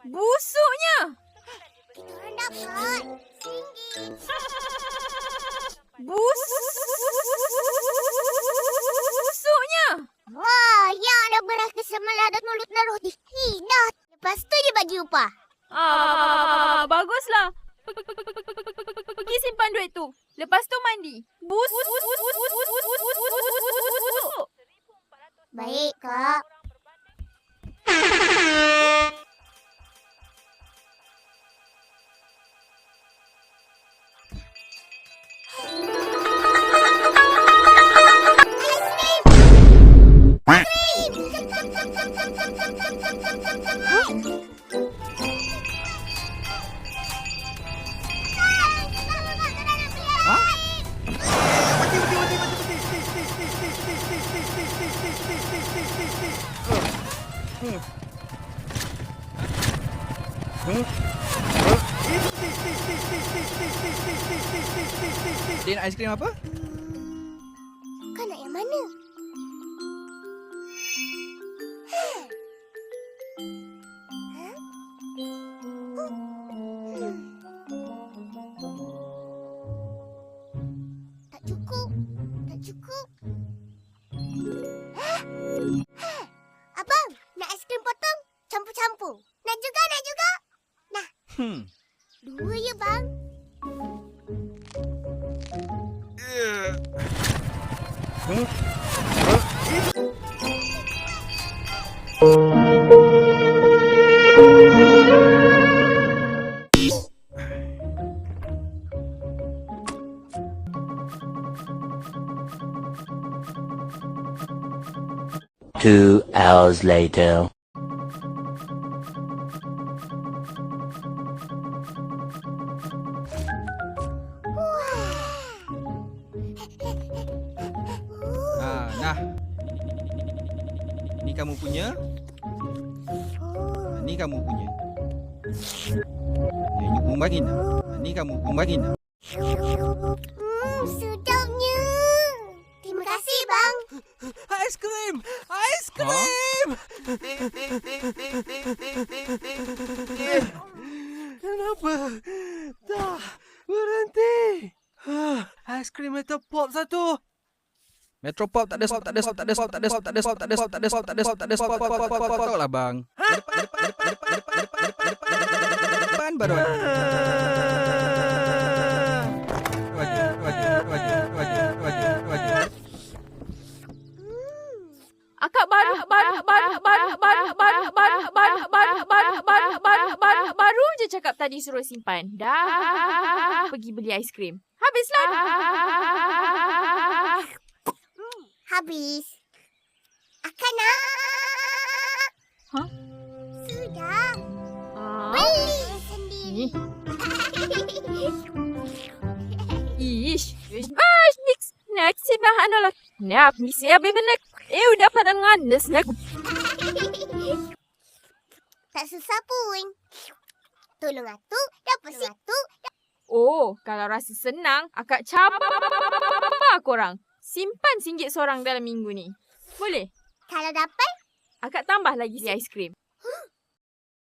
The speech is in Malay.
Busuknya. Kita orang dapat. Busuknya. Wah, yang ada berasa semalah dan mulut roti. Dah. Lepas tu je baju upah. Baguslah. Pergi simpan duit tu. Lepas tu mandi. Busuk. Baik, Kak. Din, aiskrim apa? Kau nak yang mana? Tak cukup. Tak cukup. Abang, nak aiskrim potong? Campur-campur. Nak juga, nak juga. Nah, 2 ya, bang. Two hours later. Nah. Ni kamu punya. Ni kamu punya. Ni kumbarin. Ni kamu kumbarin. Sedapnya. Terima kasih, bang. Aiskrim! Aiskrim! Kenapa? Dah berhenti. Aiskrim Metro Pop satu. Metro Pop tak ada stop, tak ada stop, tak ada stop, tak ada stop, tak ada stop, tak ada stop, tak ada stop, tak ada stop, tak ada stop, tak lah bang. Depan baru. Akak baru je cakap tadi suruh simpan. Dah pergi beli aiskrim. Habislah. Habis. Akan nak. Hah? Sudah. Beli sendiri. Ish. Next bahan olah. Nap ni siapa benar? Udah pada ngandes nak. Tak susah pun. Tolong aku, dapat satu. Oh, kalau rasa senang, akak cabar korang. Simpan RM1 seorang dalam minggu ni. Boleh? Kalau dapat, Akak tambah lagi si aiskrim.